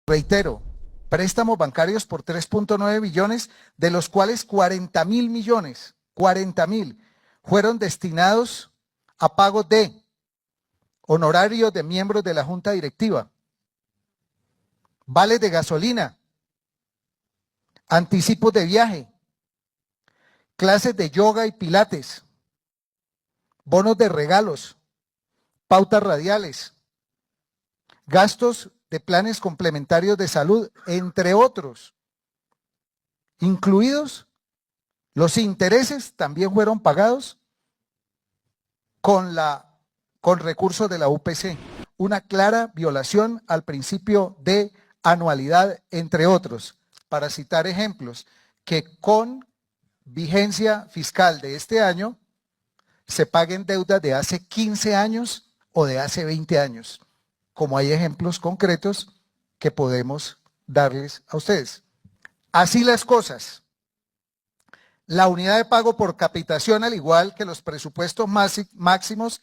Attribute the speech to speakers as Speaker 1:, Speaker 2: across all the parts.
Speaker 1: Reitero, préstamos bancarios por 3.9 billones, de los cuales 40.000 millones, 40.000, fueron destinados a pago de honorarios de miembros de la Junta Directiva, vales de gasolina, anticipos de viaje, clases de yoga y pilates, bonos de regalos, pautas radiales, gastos de planes complementarios de salud, entre otros, incluidos los intereses, también fueron pagados con recursos de la UPC. Una clara violación al principio de anualidad, entre otros. Para citar ejemplos, que con vigencia fiscal de este año se paguen deudas de hace 15 años o de hace 20 años, como hay ejemplos concretos que podemos darles a ustedes. Así las cosas, la unidad de pago por capitación, al igual que los presupuestos máximos,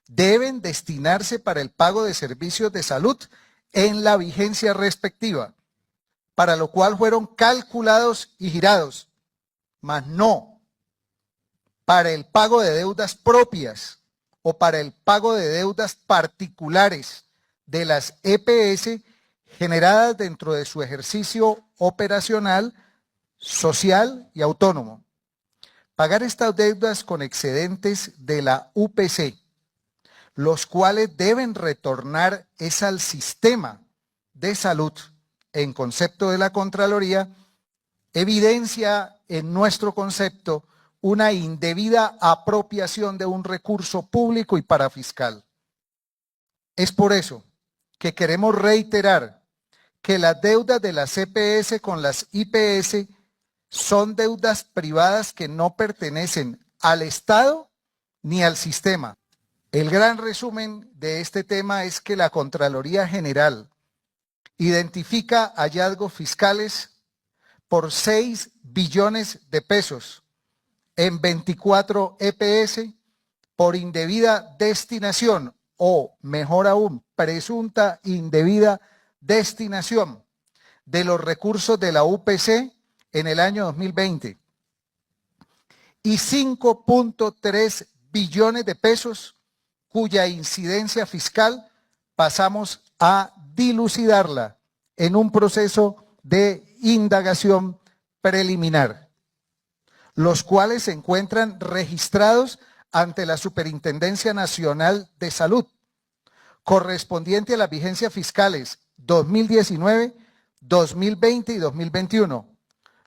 Speaker 1: deben destinarse para el pago de servicios de salud en la vigencia respectiva, para lo cual fueron calculados y girados, mas no para el pago de deudas propias o para el pago de deudas particulares de las EPS generadas dentro de su ejercicio operacional, social y autónomo. Pagar estas deudas con excedentes de la UPC, los cuales deben retornar es al sistema de salud en concepto de la Contraloría, evidencia en nuestro concepto una indebida apropiación de un recurso público y parafiscal. Es por eso que queremos reiterar que las deudas de las EPS con las IPS son deudas privadas que no pertenecen al Estado ni al sistema. El gran resumen de este tema es que la Contraloría General identifica hallazgos fiscales por 6 billones de pesos en 24 EPS por indebida destinación o, mejor aún, presunta indebida destinación de los recursos de la UPC en el año 2020 y 5.3 billones de pesos cuya incidencia fiscal pasamos a dilucidarla en un proceso de indagación preliminar, los cuales se encuentran registrados ante la Superintendencia Nacional de Salud, correspondiente a las vigencias fiscales 2019, 2020 y 2021,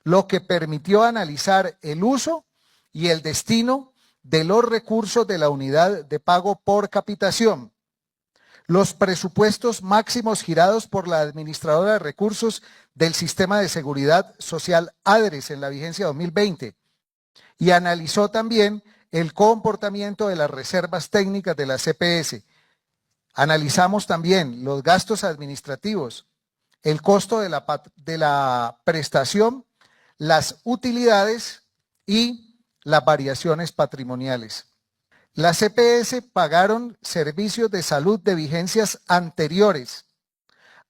Speaker 1: lo que permitió analizar el uso y el destino de los recursos de la unidad de pago por capitación, los presupuestos máximos girados por la administradora de recursos del Sistema de Seguridad Social ADRES en la vigencia 2020 y analizó también el comportamiento de las reservas técnicas de la CPS. Analizamos también los gastos administrativos, el costo de la prestación, las utilidades y las variaciones patrimoniales. Las CPS pagaron servicios de salud de vigencias anteriores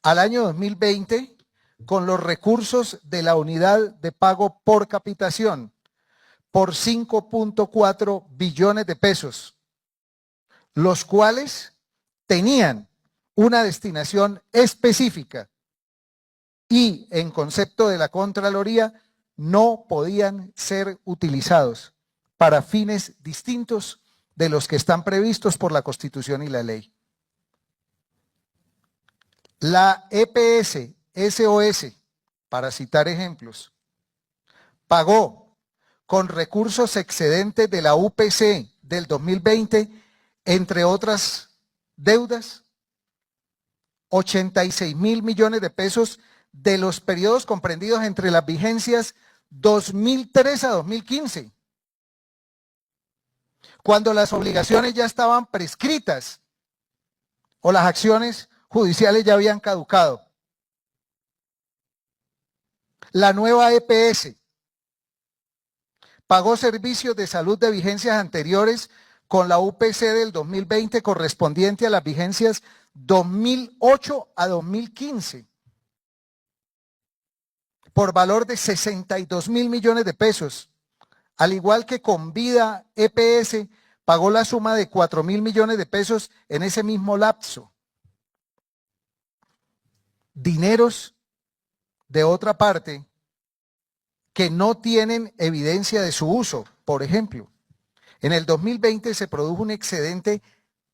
Speaker 1: al año 2020 con los recursos de la unidad de pago por capitación por 5.4 billones de pesos, los cuales tenían una destinación específica y en concepto de la Contraloría no podían ser utilizados para fines distintos de los que están previstos por la Constitución y la ley. La EPS SOS, para citar ejemplos, pagó con recursos excedentes de la UPC del 2020, entre otras deudas, 86.000 millones de pesos de los periodos comprendidos entre las vigencias 2003 a 2015, cuando las obligaciones ya estaban prescritas o las acciones judiciales ya habían caducado. La nueva EPS pagó servicios de salud de vigencias anteriores con la UPC del 2020 correspondiente a las vigencias 2008 a 2015. por valor de 62.000 millones de pesos, al igual que Convida EPS pagó la suma de 4.000 millones de pesos en ese mismo lapso. Dineros de otra parte que no tienen evidencia de su uso. Por ejemplo, en el 2020 se produjo un excedente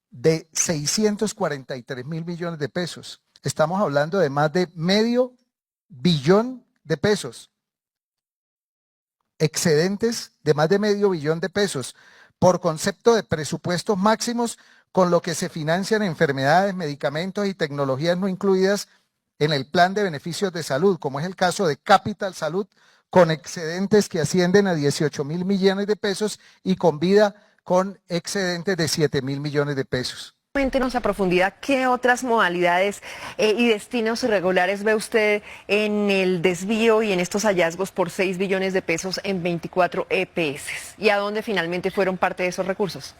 Speaker 1: de 643.000 millones de pesos. Estamos hablando de más de $500 millones de pesos. Excedentes de más de $500 millones de pesos por concepto de presupuestos máximos, con lo que se financian enfermedades, medicamentos y tecnologías no incluidas en el plan de beneficios de salud, como es el caso de Capital Salud, con excedentes que ascienden a 18.000 millones de pesos, y Convida con excedentes de 7.000 millones de pesos.
Speaker 2: Cuéntenos a profundidad qué otras modalidades y destinos irregulares ve usted en el desvío y en estos hallazgos por 6 billones de pesos en 24 EPS, y a dónde finalmente fueron parte de esos recursos.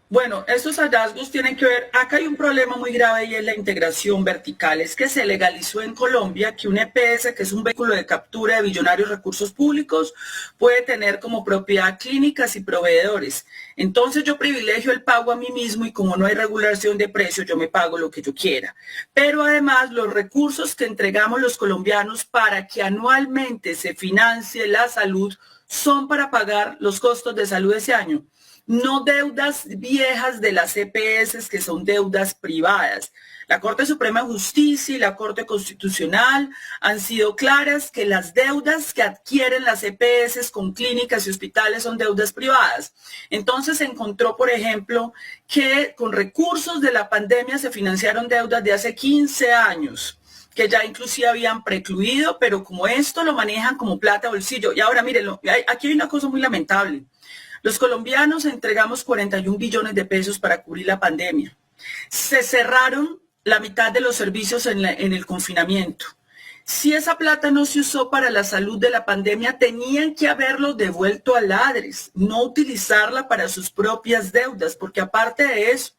Speaker 3: Bueno, estos hallazgos tienen que ver, acá hay un problema muy grave y es la integración vertical. Es que se legalizó en Colombia que un EPS, que es un vehículo de captura de billonarios recursos públicos, puede tener como propiedad clínicas y proveedores. Entonces yo privilegio el pago a mí mismo y como no hay regulación de precios, yo me pago lo que yo quiera. Pero además los recursos que entregamos los colombianos para que anualmente se financie la salud son para pagar los costos de salud de ese año. No deudas viejas de las EPS, que son deudas privadas. La Corte Suprema de Justicia y la Corte Constitucional han sido claras que las deudas que adquieren las EPS con clínicas y hospitales son deudas privadas. Entonces se encontró, por ejemplo, que con recursos de la pandemia se financiaron deudas de hace 15 años, que ya inclusive habían precluido, pero como esto lo manejan como plata bolsillo. Y ahora mírenlo, aquí hay una cosa muy lamentable. Los colombianos entregamos 41 billones de pesos para cubrir la pandemia. Se cerraron la mitad de los servicios en el confinamiento. Si esa plata no se usó para la salud de la pandemia, tenían que haberlo devuelto al ADRES, no utilizarla para sus propias deudas, porque aparte de eso,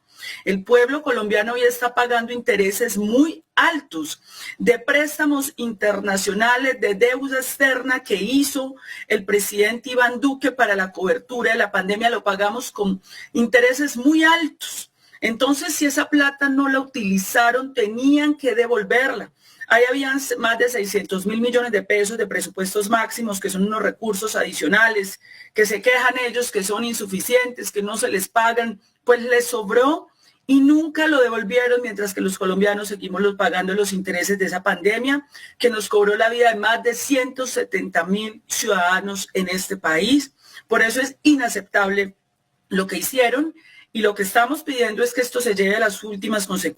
Speaker 3: el pueblo colombiano hoy está pagando intereses muy altos de préstamos internacionales, de deuda externa que hizo el presidente Iván Duque para la cobertura de la pandemia. Lo pagamos con intereses muy altos. Entonces, si esa plata no la utilizaron, tenían que devolverla. Ahí habían más de 600.000 millones de pesos de presupuestos máximos, que son unos recursos adicionales, que se quejan ellos que son insuficientes, que no se les pagan, pues les sobró y nunca lo devolvieron, mientras que los colombianos seguimos pagando los intereses de esa pandemia que nos cobró la vida de más de 170.000 ciudadanos en este país. Por eso es inaceptable lo que hicieron, y lo que estamos pidiendo es que esto se lleve a las últimas consecuencias.